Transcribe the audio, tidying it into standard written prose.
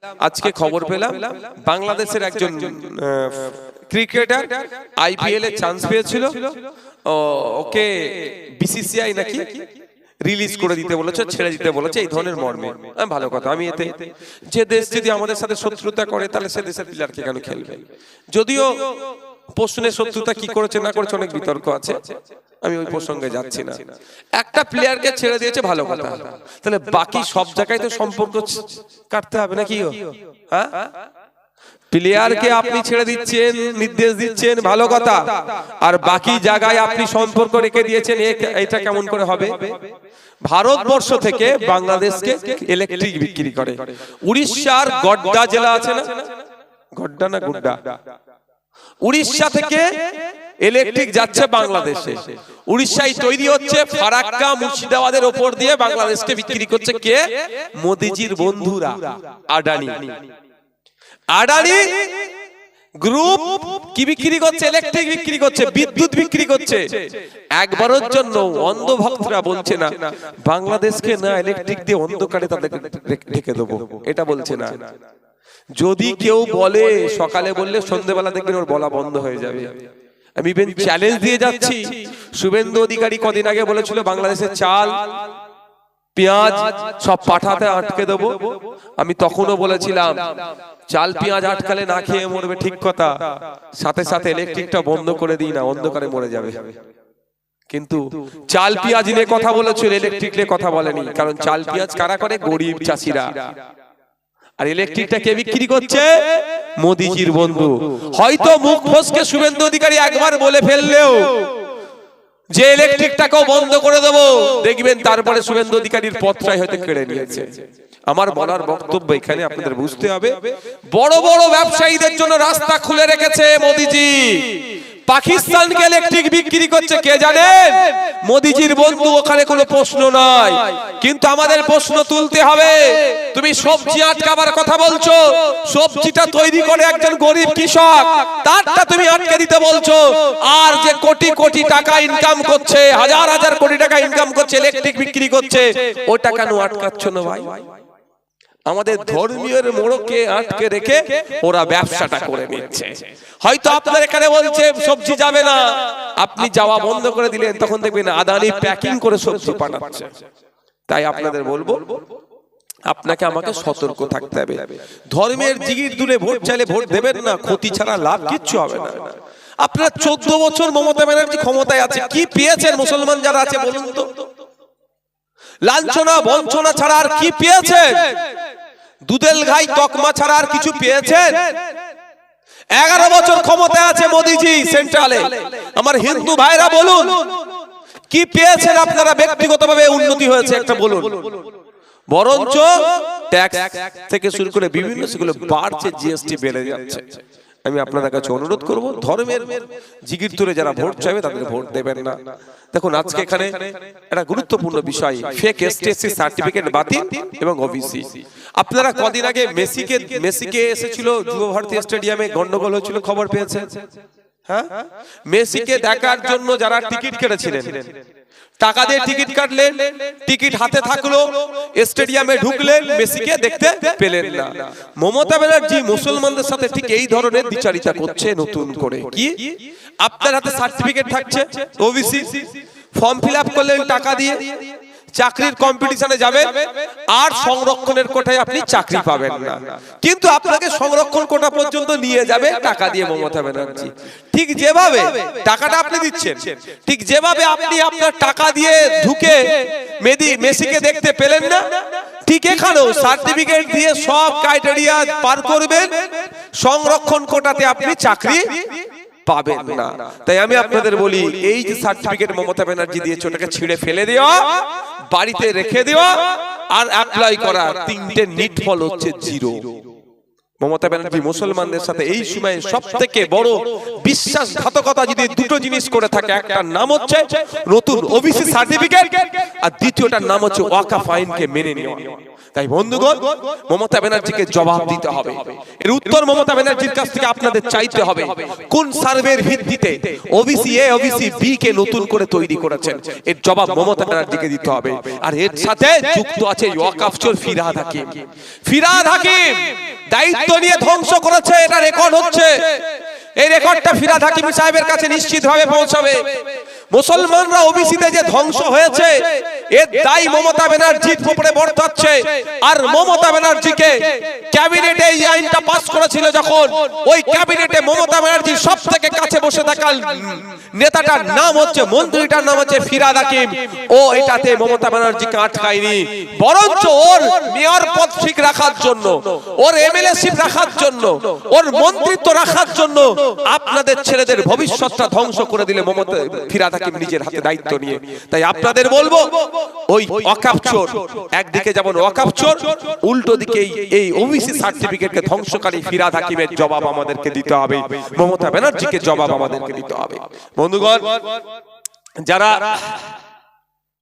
আজকে খবর পেলাম বাংলাদেশের একজন ক্রিকেটার আইপিএল এ চান্স পেয়েছিল, ওকে বিসিসিআই নাকি রিলিজ করে দিতে বলেছে, ছেড়ে দিতে বলেছে, এই ধরনের মর্মে। ভালো কথা। আমি এতে যে দেশ যদি আমাদের সাথে শত্রুতা করে তাহলে সে দেশের প্লেয়ারকে কেন খেলবে? যদিও প্রশ্নের শত্রুতা কি করেছে না করেছে অনেক বিতর্ক আছে, আমি ওই প্রসঙ্গে যাচ্ছি না। একটা প্লেয়ারকে ছেড়ে দিয়েছে, ভালো কথা। তাহলে বাকি সব জায়গায় তো সম্পর্ক কাটতে হবে নাকি? হ্যাঁ, প্লেয়ারকে আপনি ছেড়ে দিচ্ছেন, নির্দেশ দিচ্ছেন, ভালো কথা, আর বাকি জায়গায় আপনি সম্পর্ক রেখে দিয়েছেন, এটা কেমন করে হবে? ভারতবর্ষ থেকে বাংলাদেশকে ইলেকট্রিক বিক্রি করে। উড়িষ্যার গড্ডা জেলা আছে না, গড্ডা না গুড্ডা, উড়িষ্যা থেকে ইলেকট্রিক যাচ্ছে বাংলাদেশে। উড়িষ্যায় তৈরি হচ্ছে, ফারাক্কা মুর্শিদাবাদের ওপর দিয়ে বাংলাদেশকে বিক্রি করছে কে? মোদিজির বন্ধুরা, আদানি। আদানি গ্রুপ কি বিক্রি করছে? ইলেকট্রিক বিক্রি করছে, বিদ্যুৎ বিক্রি করছে। একবারের জন্য অন্ধ ভক্তরা বলছে না বাংলাদেশকে না ইলেকট্রিক দিয়ে অন্ধকারে তাদের ঢেকে দেবো, এটা বলছে না। যদি কেউ বলে, সকালে বললে সন্ধ্যেবেলা দেখবেন ওর বলা বন্ধ হয়ে যাবে। আমি ইভেন চ্যালেঞ্জ দিয়ে যাচ্ছি, শুভেন্দু অধিকারী কদিন আগে বলেছিল বাংলাদেশের চাল পেঁয়াজ সব পাঠাতে আটকে দেবো। আমি তখনও বলেছিলাম চাল পেঁয়াজ আটকালে না খেয়ে মরবে, ঠিক কথা, সাথে সাথে ইলেকট্রিকটা বন্ধ করে দিই না, অন্ধকারে মরে যাবে। কিন্তু চাল পেঁয়াজ নিয়ে কথা বলেছিল, ইলেকট্রিক নিয়ে কথা বলেনি। কারণ চাল পেঁয়াজ কারা করে? গরিব চাষিরা। আর ইলেকট্রিকটা কে বিক্রি করছে? মোদিজির বন্ধু। হয়তো মুখ ফসকে শুভেন্দু অধিকারী একবার বলে ফেললেও যে ইলেকট্রিকটাকেও বন্ধ করে দেবো, দেখবেন তারপরে শুভেন্দু অধিকারীর পথটাই হয়তো কেড়ে নিয়েছে। আমার বলার বক্তব্য এখানে আপনাদের বুঝতে হবে, বড় বড় ব্যবসায়ীদের জন্য রাস্তা খুলে রেখেছে মোদিজি। পাকিস্তানকে ইলেকট্রিক বিক্রি করছে কে জানেন? মোদিজির বন্ধু। ওখানে কোনো প্রশ্ন নাই, কিন্তু আমাদের প্রশ্ন তুলতে হবে। তুমি সবজি আটকাবার কথা বলছো, সবজিটা তৈরি করে একজন গরিব কৃষক, তারটা তুমি আটকে দিতে বলছো। আর যে কোটি কোটি টাকা ইনকাম করছে, হাজার হাজার কোটি টাকা ইনকাম করছে, ইলেকট্রিক বিক্রি করছে, ওটা কেন আটকাচ্ছ না ভাই? আমাদের ধর্মীয় মোড়কে আটকে রেখে ওরা ব্যবসাটা করে নিচ্ছে। হয়তো আপনার এখানে বলছে সবজি যাবে না, আপনি যাওয়া বন্ধ করে দিলেন, তখন দেখবেন আদানি প্যাকিং করে সবজি পাঠাচ্ছে। তাই আপনাদের বলবো, আপনাকে আমাকে সতর্ক থাকতে হবে। ধর্মের জিগির দূরে ভোট চাইলে ভোট দেবেন না, ক্ষতি ছাড়া লাভ কিচ্ছু হবে না। আপনারা 14 বছর মমতা ব্যানার্জি ক্ষমতায় আছে, কি পেয়েছেন মুসলমান যারা আছে বলুন তো? লাঞ্ছনা বঞ্চনা ছাড়া আর কি পেয়েছেন? দুধেল ঘাই তকমা ছাড়া আর কিছু পেয়েছেন? 11 বছর ক্ষমতায় আছে মোদিজি সেন্ট্রালে। আমার হিন্দু ভাইরা বলুন কি পেয়েছেন আপনারা? ব্যক্তিগতভাবে উন্নতি হয়েছে একটা বলুন? বরঞ্চ ট্যাক্স থেকে শুরু করে বিভিন্ন সেগুলো বাড়ছে, জিএসটি বেড়ে যাচ্ছে। আমি আপনাদের কাছে অনুরোধ করব, ধর্মের জিগির তুলে যারা ভোট চাইবে তাদের ভোট দেবেন না। দেখুন আজকে এখানে একটা গুরুত্বপূর্ণ বিষয়, ফেক এসটিএসসি সার্টিফিকেট বাতিল এবং ওবিসি। আপনারা কদিন আগে মেসিকে এসেছিল যুব ভারতী স্টেডিয়ামে, গন্ডগোল হয়েছিল, খবর পেয়েছেন? হ্যাঁ, মেসিকে দেখার জন্য যারা টিকিট কেটেছিলেন, টাকা দিয়ে টিকিট কাটলেন, টিকিট হাতে থাকলো, স্টেডিয়ামে ঢুকলেন, মেসিকে দেখতে পেলেন না। মমতা ব্যানার্জি মুসলমানদের সাথে ঠিক এই ধরনের বিচারিতা করছে নতুন করে। কি? আপনার হাতে সার্টিফিকেট থাকছে ওবিসি, ফর্ম ফিল আপ করলেন টাকা দিয়ে, চাকরির কম্পিটিশনে যাবে, আর সংরক্ষণের কোটায় আপনি চাকরি পাবেন না, কিন্তু আপনাকে সংরক্ষণ কোটা পর্যন্ত নিয়ে যাবে টাকা দিয়ে মমতা ব্যানার্জি। ঠিক যেভাবে টাকাটা আপনি দিচ্ছেন, ঠিক যেভাবে আপনি আপনার টাকা দিয়ে ঢুকে মেসিকে দেখতে পেলেন না, ঠিক এখানেও সার্টিফিকেট দিয়ে সব ক্রাইটেরিয়া পার করবেন, সংরক্ষণ কোটাতে আপনি চাকরি পাবেন না। তাই আমি আপনাদের বলি, এই যে সার্টিফিকেট মমতা ব্যানার্জি দিয়েছে, ওটাকে ছিঁড়ে ফেলে দেওয়া, বাড়িতে রেখে দেওয়া, আর অ্যাপ্লাই করা, তিনটে নিট ফল হচ্ছে জিরো। মমতা ব্যানার্জি মুসলমানদের সাথে এই সময়ে সবথেকে বড় বিশ্বাসঘাতকতা যদি দুটো জিনিস করে থাকে, একটার নাম হচ্ছে নতুন ওবিসি সার্টিফিকেট, আর দ্বিতীয়টার নাম হচ্ছে ওয়াকাফ আইনকে মেনে নেওয়া। তাই বন্ধুগণ, মমতা ব্যানার্জিকে জবাব দিতে হবে। এর উত্তর মমতা ব্যানার্জির কাছ থেকে আপনাদের চাইতে হবে, কোন সার্ভের ভিত্তিতে ওবিসি এ ওবিসি বি কে নতুন করে তৈরি করেছেন, এর জবাব মমতা ব্যানার্জিকে দিতে হবে। আর এর সাথে যুক্ত আছে ওয়াকফ চোর ফিরহাদ হাকিম। দায়িত্ব নিয়ে ধ্বংস করেছে, এটা রেকর্ড হচ্ছে। এই রেকর্ডটা ফিরহাদ হাকিমি সাহেবের কাছে নিশ্চিতভাবে পৌঁছাবে। মুসলমানরা ওবিসিতে যে ধ্বংস হয়েছে এর দায় মমতা ব্যানার্জির উপরে বর্তাচ্ছে। আর মমতা ব্যানার্জিকে ক্যাবিনেটে এই আইনটা পাস করেছিল যখন, ওই ক্যাবিনেটে মমতা ব্যানার্জির সব থেকে কাছে বসে থাকা নেতাটার নাম হচ্ছে, মন্ত্রীটার নাম হচ্ছে ফিরহাদ হাকিম। ও এটাতে মমতা ব্যানার্জিকে আটকায়নি, বরঞ্চ ওর মেয়র পদ ঠিক রাখার জন্য, ওর এমএলএশিপ রাখার জন্য, ওর মন্ত্রিত্ব রাখার জন্য আপনাদের ছেলেদের ভবিষ্যৎটা ধ্বংস করে দিলে মমতা ফিরহাদ হাকিম নিজের হাতে দায়িত্ব নিয়ে। তাই আপনাদের বলবো, ওই ওয়াকফ চোর একদিকে যেমন ওয়াকফ চোর, উল্টো দিকে এই ওবিসি সার্টিফিকেটকে ধ্বংসকারী ফিরহাদ হাকিমের জবাব আমাদেরকে দিতে হবে, মমতা ব্যানার্জিকে জবাব আমাদেরকে দিতে হবে। বন্ধুগণ, যারা